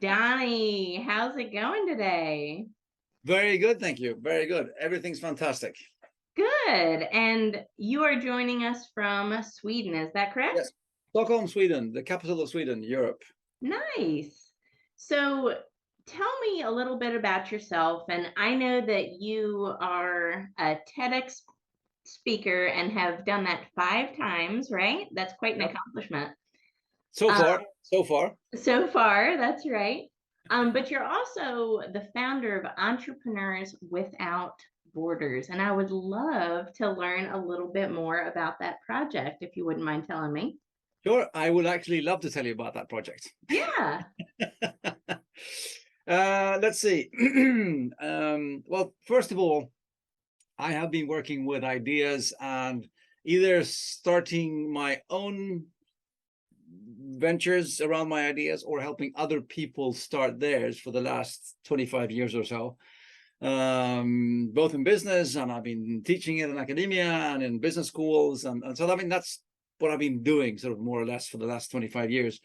Donnie, how's it going today? Very good, thank you. Very good. Everything's fantastic. Good. And you are joining us from Sweden, is that correct? Yes. Stockholm, Sweden, the capital of Sweden, Europe. Nice. So tell me a little bit about yourself. And I know that you are a TEDx speaker and have done that 5 times, right? That's quite an Yep. accomplishment. So Um, far, so far. so far, that's right. But you're also the founder of Entrepreneurs Without Borders. And I would love to learn a little bit more about that project, if you wouldn't mind telling me. Sure, I would actually love to tell you about that project. Yeah. Let's see. Well, first of all, I have been working with ideas and either starting my own ventures around my ideas or helping other people start theirs for the last 25 years or so. Both in business, and I've been teaching it in academia and in business schools. And so, I mean, that's what I've been doing sort of more or less for the last 25 years.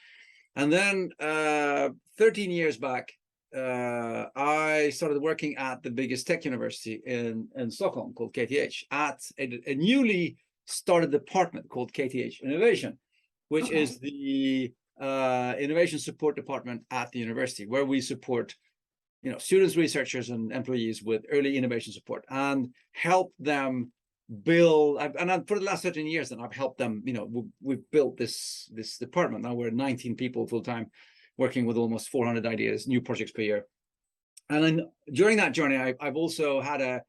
And then 13 years back, I started working at the biggest tech university in Stockholm called KTH at a newly started department called KTH Innovation, which Okay. is the innovation support department at the university, where we support students, researchers, and employees with early innovation support and help them build. And for the last 13 years, then I've helped them. We've built this department. Now we're 19 people full time, working with almost 400 ideas, new projects per year. And then during that journey, I've also had a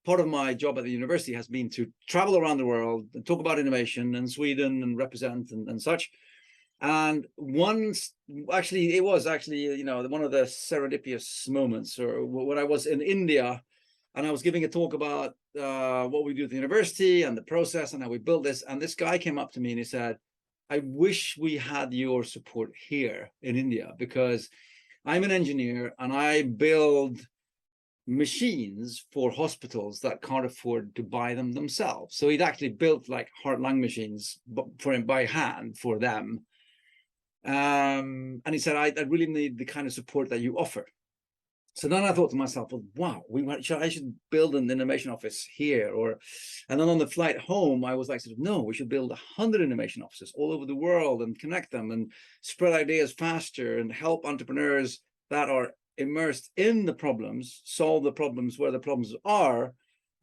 part of my job at the university has been to travel around the world and talk about innovation in Sweden and represent and such. And once, actually, it was actually, one of the serendipitous moments, or when I was in India and I was giving a talk about what we do at the university and the process and how we build this. And this guy came up to me and he said, I wish we had your support here in India, because I'm an engineer and I build machines for hospitals that can't afford to buy them themselves. So he'd actually built like heart lung machines for him by hand for them. And he said, I really need the kind of support that you offer. So then I thought to myself, well, wow, I should build an innovation office here. And then on the flight home, I was like, no, we should build 100 innovation offices all over the world and connect them and spread ideas faster and help entrepreneurs that are immersed in the problems, solve the problems where the problems are,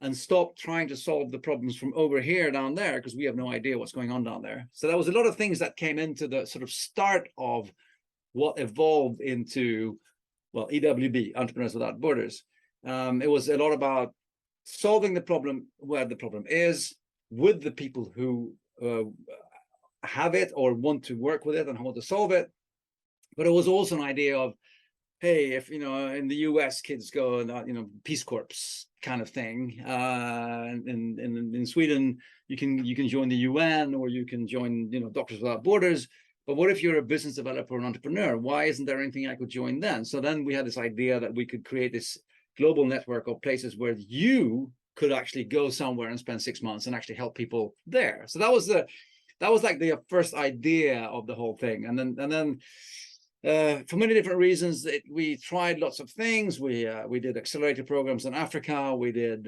and stop trying to solve the problems from over here down there, because we have no idea what's going on down there. So that was a lot of things that came into the sort of start of what evolved into, well, EWB, Entrepreneurs Without Borders. It was a lot about solving the problem where the problem is, with the people who have it or want to work with it and want to solve it. But it was also an idea of, hey, if in the US kids go and Peace Corps kind of thing, in Sweden you can join the UN, or you can join Doctors Without Borders. But what if you're a business developer or an entrepreneur? Why isn't there anything I could join then? So then we had this idea that we could create this global network of places where you could actually go somewhere and spend 6 months and actually help people there. So that was like the first idea of the whole thing. And then for many different reasons, we tried lots of things. We did accelerator programs in Africa. We did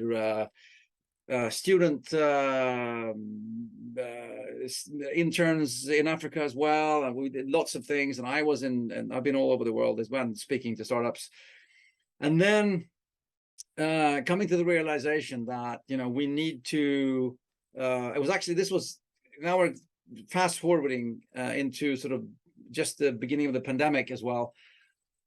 student interns in Africa as well, and we did lots of things. And I've been all over the world as well, speaking to startups. And then coming to the realization that we need to. Now we're fast forwarding into sort of just the beginning of the pandemic as well,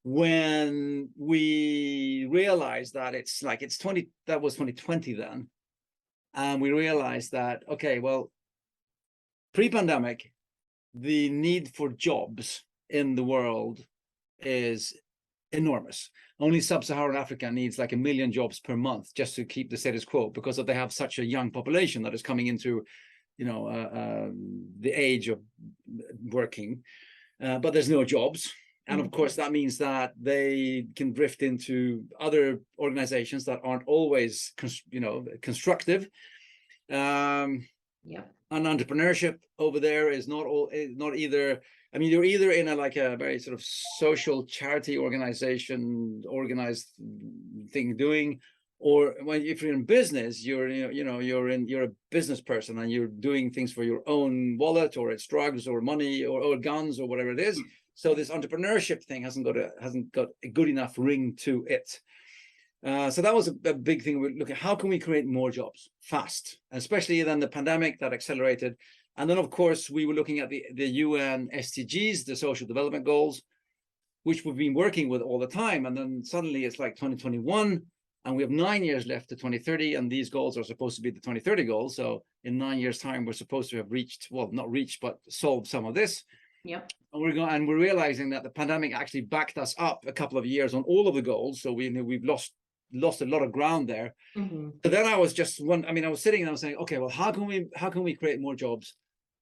when we realized that that was 2020 then. And we realized that, okay, well, pre-pandemic, the need for jobs in the world is enormous. Only sub-Saharan Africa needs like 1 million jobs per month just to keep the status quo, because they have such a young population that is coming into the age of working. But there's no jobs. And of course, that means that they can drift into other organizations that aren't always, constructive. Yep. And entrepreneurship over there is not either. I mean, you're either in a very sort of social charity organization, organized thing doing, or if you're in business, you're you're a business person and you're doing things for your own wallet, or it's drugs or money or guns or whatever it is. So this entrepreneurship thing hasn't got a good enough ring to it. So that was a big thing. We look at how can we create more jobs fast, especially then the pandemic that accelerated. And then, of course, we were looking at the UN SDGs, the Social Development Goals, which we've been working with all the time. And then suddenly it's like 2021, and we have 9 years left to 2030. And these goals are supposed to be the 2030 goals. So in 9 years' time, we're supposed to have reached, well, not reached, but solved some of this. Yep. And we're realizing that the pandemic actually backed us up a couple of years on all of the goals. So we've lost a lot of ground there. Mm-hmm. So then I was sitting and I was saying, okay, well, how can we create more jobs,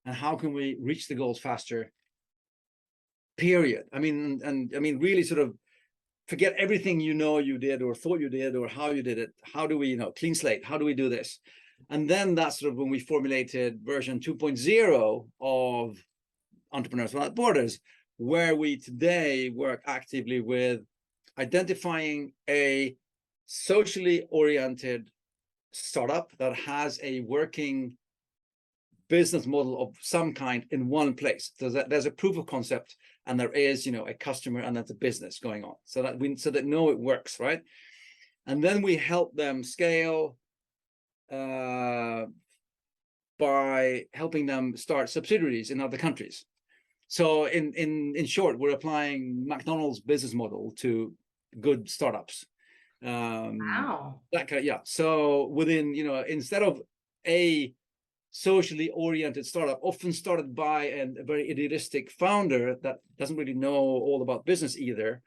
and how can we reach the goals faster? Period. I mean, really sort of forget everything you did or thought you did or how you did it. How do we, clean slate? How do we do this? And then that's sort of when we formulated version 2.0 of Entrepreneurs Without Borders, where we today work actively with identifying a socially oriented startup that has a working business model of some kind in one place. So that there's a proof of concept, and there is, a customer, and that's a business going on. So that it works, right? And then we help them scale by helping them start subsidiaries in other countries. So in short, we're applying McDonald's business model to good startups. Wow. That kind of, yeah. So within, instead of a socially oriented startup, often started by a very idealistic founder that doesn't really know all about business either,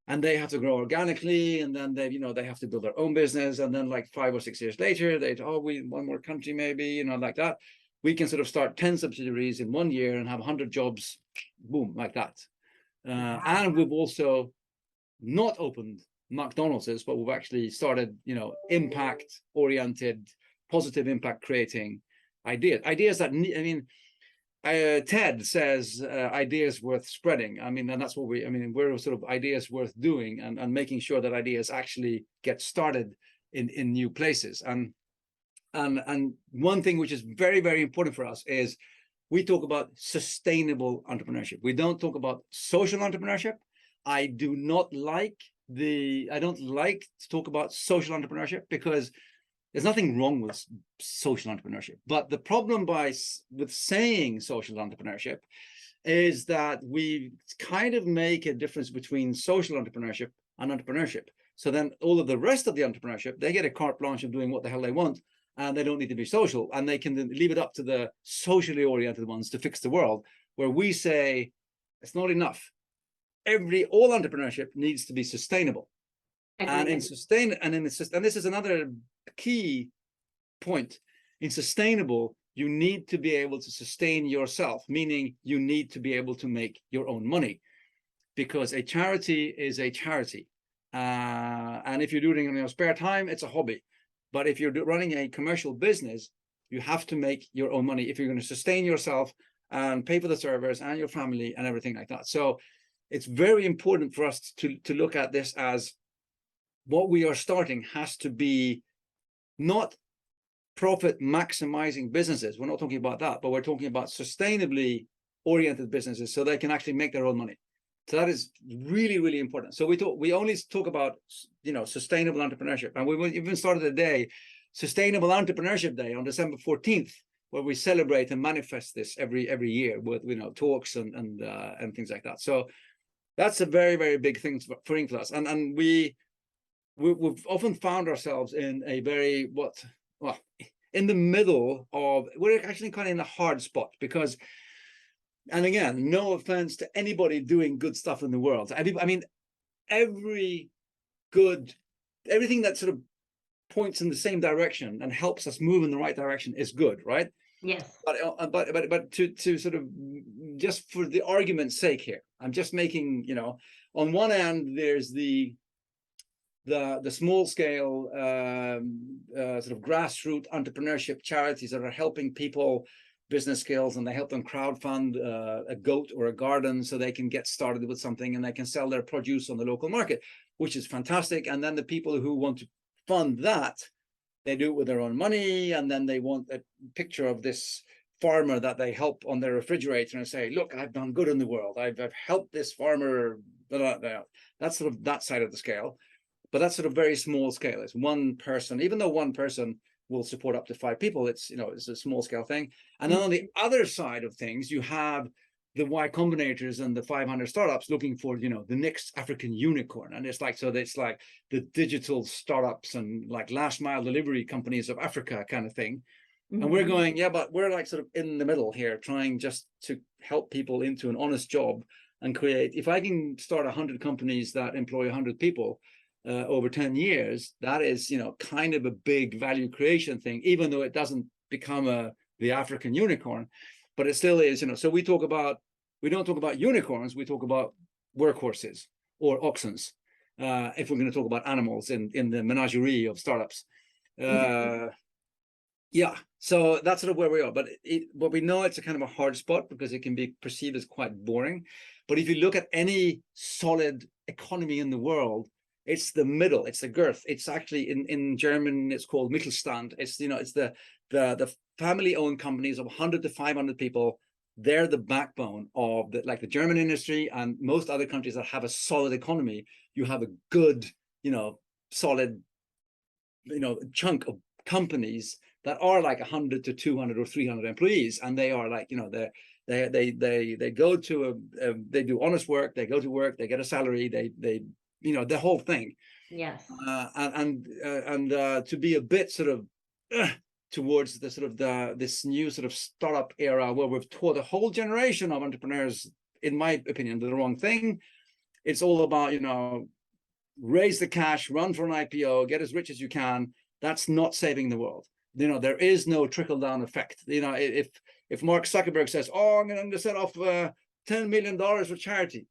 and they have to grow organically, and then they have to build their own business, and then like 5 or 6 years later, we one more country maybe, like that. We can sort of start 10 subsidiaries in 1 year and have 100 jobs, boom, like that. Wow. And we've also not opened McDonald's, but we've actually started, impact oriented, positive impact creating ideas that TED says ideas worth spreading. And that's what we're sort of ideas worth doing, and making sure that ideas actually get started in new places. And one thing which is very, very important for us is we talk about sustainable entrepreneurship. We don't talk about social entrepreneurship. I don't like to talk about social entrepreneurship, because there's nothing wrong with social entrepreneurship. But the problem with saying social entrepreneurship is that we kind of make a difference between social entrepreneurship and entrepreneurship. So then all of the rest of the entrepreneurship, they get a carte blanche of doing what the hell they want, and they don't need to be social, and they can then leave it up to the socially oriented ones to fix the world, where we say it's not enough. All entrepreneurship needs to be sustainable. And this is another key point. In sustainable, you need to be able to sustain yourself, meaning you need to be able to make your own money, because a charity is a charity. And if you're doing it in your spare time, it's a hobby. But if you're running a commercial business, you have to make your own money if you're going to sustain yourself and pay for the servers and your family and everything like that. So it's very important for us to look at this as what we are starting has to be not profit maximizing businesses. We're not talking about that, but we're talking about sustainably oriented businesses so they can actually make their own money. So that is really, really important. So we only talk about, sustainable entrepreneurship. And we even started a day, Sustainable Entrepreneurship Day, on December 14th, where we celebrate and manifest this every year with, talks and things like that. So that's a very, very big thing for us. And we've often found ourselves in a very, in the middle of, we're actually kind of in a hard spot, because, and again, no offense to anybody doing good stuff in the world. Everything that sort of points in the same direction and helps us move in the right direction is good, right? Yes. But to sort of, just for the argument's sake here, I'm just making, on one end, there's the small scale sort of grassroots entrepreneurship charities that are helping people business skills, and they help them crowdfund a goat or a garden so they can get started with something and they can sell their produce on the local market, which is fantastic. And then the people who want to fund that, they do it with their own money, and then they want a picture of this farmer that they help on their refrigerator and say, look, I've done good in the world. I've helped this farmer. Blah, blah, blah. That's sort of that side of the scale. But that's sort of very small scale. It's one person, even though one person will support up to 5 people, it's, you know, it's a small scale thing. And then on the other side of things, you have the Y Combinators and the 500 startups looking for, you know, the next African unicorn. And it's like, so it's like the digital startups and like last mile delivery companies of Africa kind of thing. And we're going, yeah, but we're like sort of in the middle here, trying just to help people into an honest job and create. If I can start 100 companies that employ 100 people over 10 years, that is, you know, kind of a big value creation thing, even though it doesn't become the African unicorn, but it still is, you know. So we don't talk about unicorns, we talk about workhorses or oxens, if we're going to talk about animals in the menagerie of startups. Yeah, so that's sort of where we are, but we know it's a kind of a hard spot because it can be perceived as quite boring. But if you look at any solid economy in the world, it's the middle, it's the girth. It's actually in German, it's called Mittelstand. It's, you know, it's the family-owned companies of 100 to 500 people. They're the backbone of the German industry and most other countries that have a solid economy. You have a good, you know, solid, you know, chunk of companies that are like 100 to 200 or 300 employees, and they are like, you know, they go to they do honest work, they go to work, they get a salary, they you know, the whole thing. Yes. And to be a bit sort of towards the sort of this new sort of startup era where we've taught a whole generation of entrepreneurs, in my opinion, the wrong thing. It's all about, you know, raise the cash, run for an IPO, get as rich as you can. That's not saving the world. You know, there is no trickle down effect. You know, if Mark Zuckerberg says, oh, I'm going to set off $10 million for charity,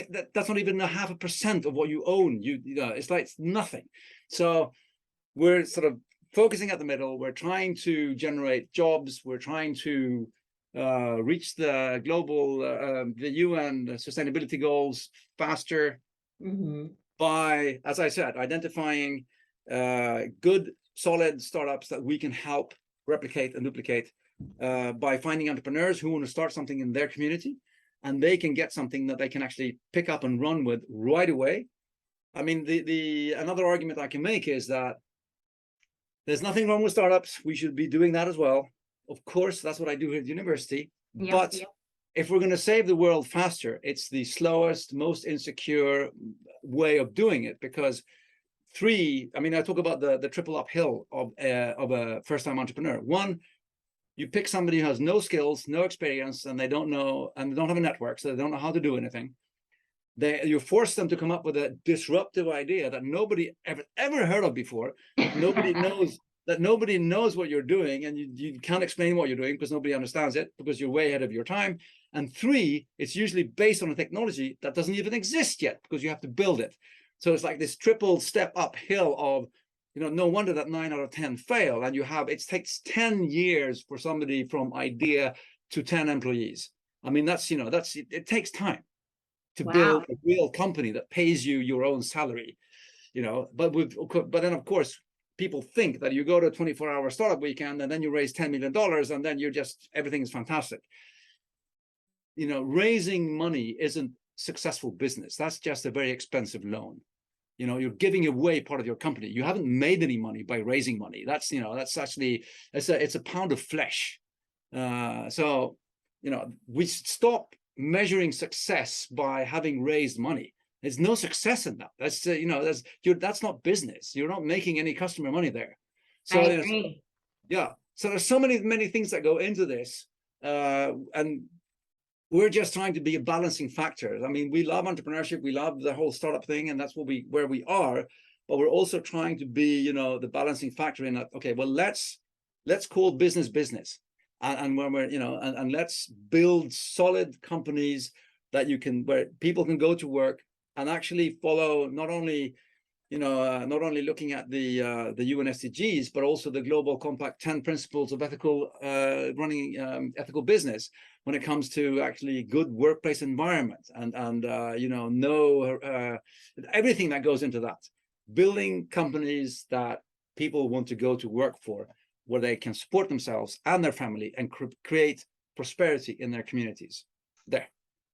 that's not even 0.5% of what you own. You know, it's like it's nothing. So we're sort of focusing at the middle. We're trying to generate jobs. We're trying to reach the global, the UN sustainability goals faster by, as I said, identifying good, solid startups that we can help replicate and duplicate by finding entrepreneurs who want to start something in their community, and they can get something that they can actually pick up and run with right away. I mean, another argument I can make is that there's nothing wrong with startups. We should be doing that as well. Of course, that's what I do here at university. Yep, but if we're going to save the world faster, it's the slowest, most insecure way of doing it, because I mean, I talk about the triple uphill of a first-time entrepreneur. One, you pick somebody who has no skills, no experience, and they don't know, and they don't have a network, so they don't know how to do anything. You force them to come up with a disruptive idea that nobody ever heard of before, that nobody knows what you're doing, and you can't explain what you're doing because nobody understands it, because you're way ahead of your time. And 3, it's usually based on a technology that doesn't even exist yet because you have to build it. So it's like this triple step uphill of, you know, no wonder that 9 out of 10 fail. And it takes 10 years for somebody from idea to 10 employees. I mean, it takes time to build a real company that pays you your own salary, you know. But then of course people think that you go to a 24-hour startup weekend and then you raise $10 million and then everything is fantastic. You know, raising money isn't successful business. That's just a very expensive loan. You know, you're giving away part of your company. You haven't made any money by raising money. That's, you know, that's actually, it's a pound of flesh. So, you know, we stop measuring success by having raised money. There's no success in that. That's, you know, that's not business. You're not making any customer money there. So I agree. Yeah. So there's so many things that go into this. And we're just trying to be a balancing factor. I mean, we love entrepreneurship. We love the whole startup thing, and that's where we are. But we're also trying to be, you know, the balancing factor in that. Okay, well, let's call business business, and when we're, you know, and let's build solid companies that where people can go to work and actually follow not only not only looking at the UN SDGs, but also the Global Compact 10 principles of ethical running ethical business when it comes to actually good workplace environment and everything that goes into that. Building companies that people want to go to work for, where they can support themselves and their family and create prosperity in their communities. There.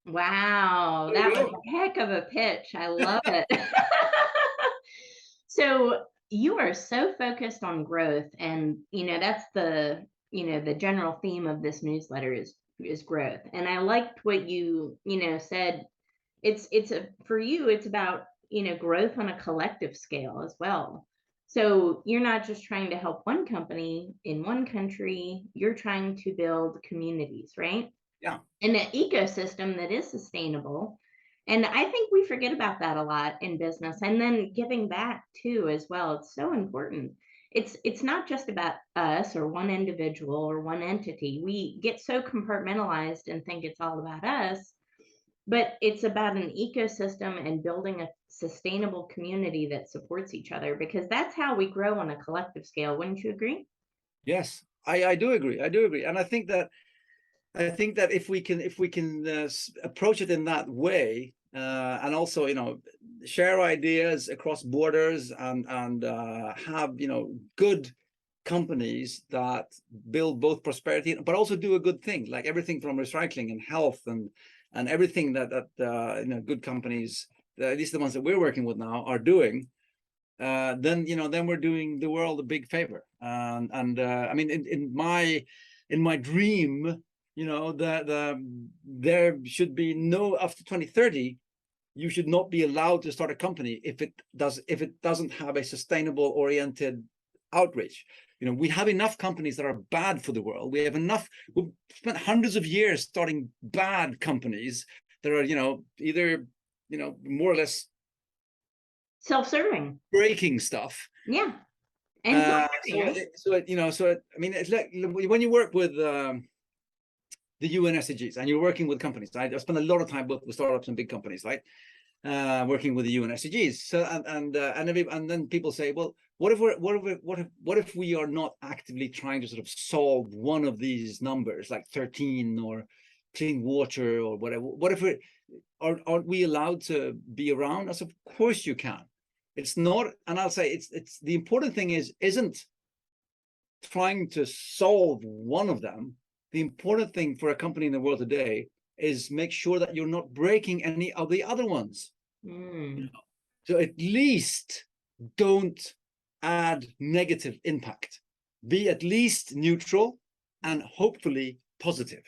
Wow, There that you was go. a heck of a pitch. I love it. So you are so focused on growth, and that's the general theme of this newsletter is growth. And I liked what you said. For you, it's about growth on a collective scale as well. So you're not just trying to help one company in one country, you're trying to build communities, right? Yeah. And an ecosystem that is sustainable. And I think we forget about that a lot in business, and then giving back too as well. It's so important. It's not just about us or one individual or one entity. We get so compartmentalized and think it's all about us, but it's about an ecosystem and building a sustainable community that supports each other, because that's how we grow on a collective scale. Wouldn't you agree? Yes, I do agree. I do agree. And I think that if we can approach it in that way, and also share ideas across borders and have good companies that build both prosperity but also do a good thing, like everything from recycling and health and everything that good companies, at least the ones that we're working with now, are doing. Then we're doing the world a big favor. I mean, in my dream, there should be no, after 2030, you should not be allowed to start a company if it doesn't have a sustainable oriented outreach. We have enough companies that are bad for the world. We've spent hundreds of years starting bad companies that are either more or less Self-serving. breaking stuff. Yeah. And self-serving, right? I mean, it's like when you work with the UN SDGs and you're working with companies. I spend a lot of time both with startups and big companies, right? Working with the UN SDGs. So and then people say, well, what if we are not actively trying to sort of solve one of these numbers, like 13 or clean water or whatever? What if aren't we allowed to be around? I said, of course you can. It's not, and I'll say it's the important thing isn't trying to solve one of them. The important thing for a company in the world today is make sure that you're not breaking any of the other ones. So at least don't add negative impact. Be at least neutral and hopefully positive.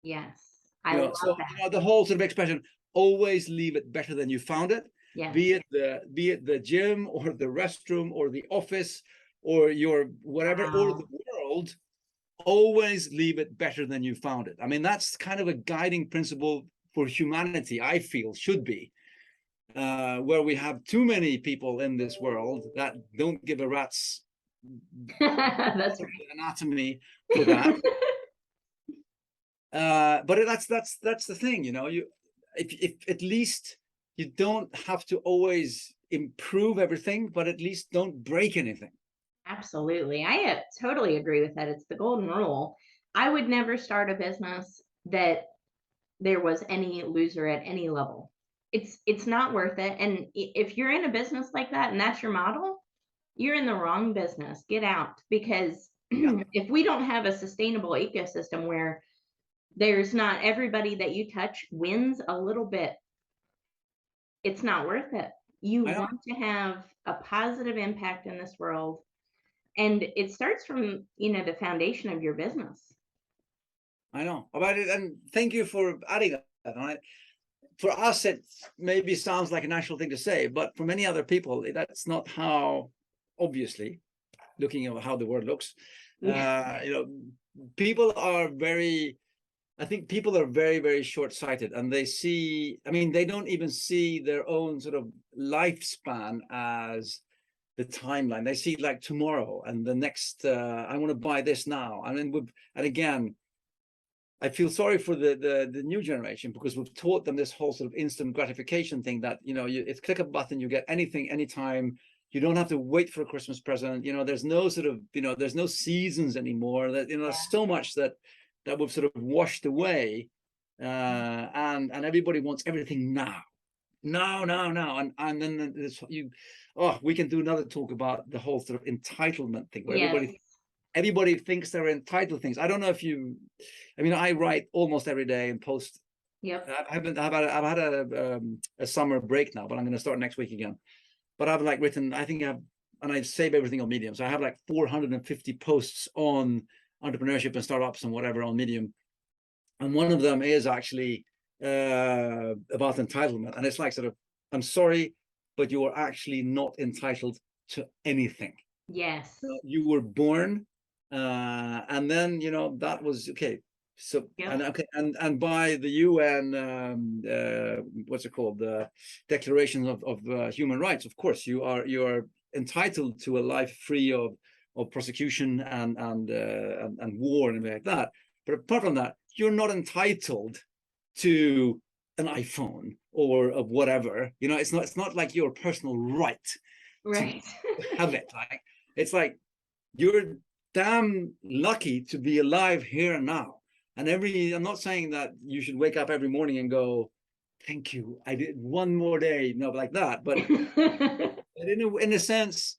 Yes, I love that. The whole sort of expression, always leave it better than you found it. Yes. Be it the gym or the restroom or the office or your whatever, or the world, always leave it better than you found it. I mean, that's kind of a guiding principle for humanity, I feel, should be. Where we have too many people in this world that don't give a rat's That's right. anatomy for that. But that's the thing, if at least you don't have to always improve everything, but at least don't break anything. Absolutely. I totally agree with that. It's the golden rule. I would never start a business that there was any loser at any level. It's not worth it. And if you're in a business like that and that's your model, you're in the wrong business. Get out. Because if we don't have a sustainable ecosystem where there's not everybody that you touch wins a little bit, it's not worth it. You want to have a positive impact in this world. And it starts from, the foundation of your business. I know about it. And thank you for adding that. Right? For us, it maybe sounds like a natural thing to say, but for many other people, that's not how, obviously, looking at how the world looks, people are very, I think people are very, very short-sighted, and they see, I mean, they don't even see their own sort of lifespan as the timeline. They see like tomorrow and the next, I want to buy this now. And then again, I feel sorry for the new generation, because we've taught them this whole sort of instant gratification thing that, it's click a button, you get anything, anytime. You don't have to wait for a Christmas present. There's no sort of, there's no seasons anymore. That, there's so much that we've sort of washed away. And everybody wants everything now. No. And then this, we can do another talk about the whole sort of entitlement thing, where everybody thinks they're entitled to things. I don't know if I write almost every day and post. Yep. I've had a summer break now, but I'm going to start next week again. But I've written, and I save everything on Medium. So I have 450 posts on entrepreneurship and startups and whatever on Medium. And one of them is actually about entitlement. And it's sort of, I'm sorry, but you are actually not entitled to anything. Yes. You were born, and then, that was okay. So, and by the UN, what's it called? The Declaration of Human Rights. Of course, you are entitled to a life free of prosecution and war and everything like that. But apart from that, you're not entitled to an iPhone or of whatever. It's not like your personal right to have it. It's you're damn lucky to be alive here and now. And I'm not saying that you should wake up every morning and go, thank you, I did one more day, like that. But in a sense,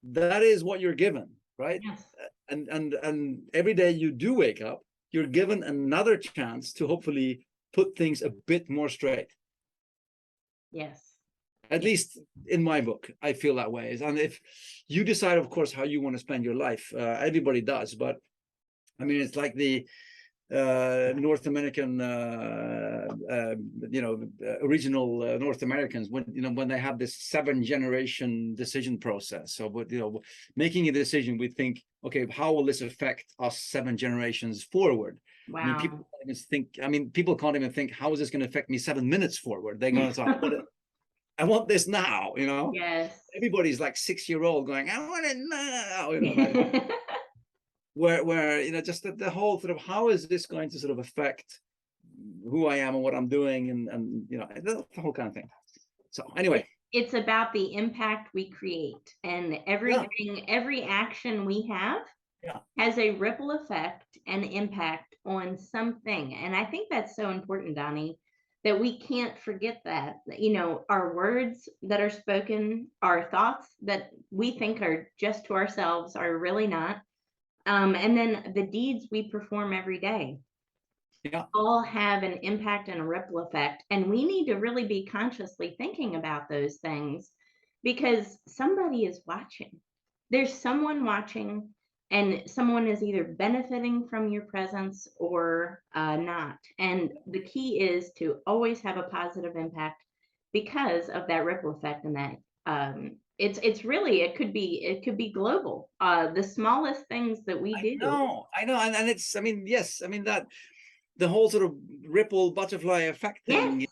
that is what you're given, right? Yes. And every day you do wake up, you're given another chance to hopefully put things a bit more straight. Yes. At least in my book, I feel that way. And if you decide, of course, how you want to spend your life, everybody does. But it's like the North American, original North Americans, when they have this 7-generation decision process. So, making a decision, we think, okay, how will this affect us 7 generations forward? Wow. People can't even think, how is this going to affect me 7 minutes forward? They're going to say, I want this now, Yes. Everybody's 6-year-old going, I want it now, where just the whole sort of, how is this going to sort of affect who I am and what I'm doing, and the whole kind of thing. So anyway, it's about the impact we create, and every action we have has a ripple effect and impact on something. And I think that's so important, Donnie, that we can't forget that, our words that are spoken, our thoughts that we think are just to ourselves are really not. And then the deeds we perform every day all have an impact and a ripple effect. And we need to really be consciously thinking about those things, because somebody is watching. There's someone watching, and someone is either benefiting from your presence or not. And the key is to always have a positive impact because of that ripple effect, and that it's really, it could be global. The smallest things that we do. I know, and it's, yes, that the whole sort of ripple butterfly effect thing,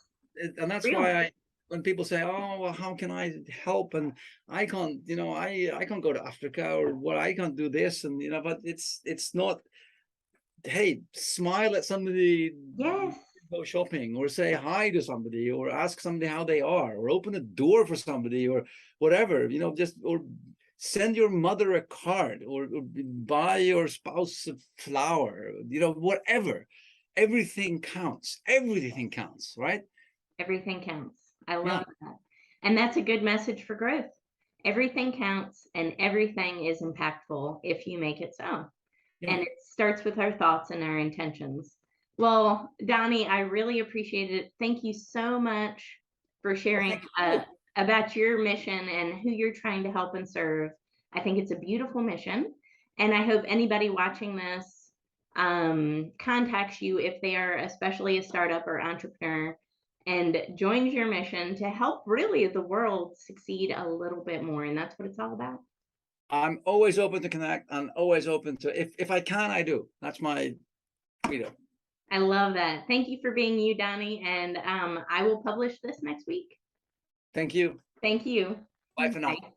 and that's why when people say, oh, well, how can I help, and I can't, I can't go to Africa, or what, I can't do this, and but it's not, hey, smile at somebody, go shopping, or say hi to somebody, or ask somebody how they are, or open a door for somebody, or whatever, or send your mother a card, or buy your spouse a flower, whatever. Everything counts. Everything counts, right? Everything counts. I love that. And that's a good message for growth. Everything counts, and everything is impactful if you make it so. And it starts with our thoughts and our intentions. Well, Donnie, I really appreciate it. Thank you so much for sharing about your mission and who you're trying to help and serve. I think it's a beautiful mission. And I hope anybody watching this contacts you if they are especially a startup or entrepreneur, and joins your mission to help really the world succeed a little bit more. And that's what it's all about. I'm always open to connect. I'm always open to, if I can, I do. That's my credo. I love that. Thank you for being you, Donnie. And I will publish this next week. Thank you. Thank you. Bye for now. Bye.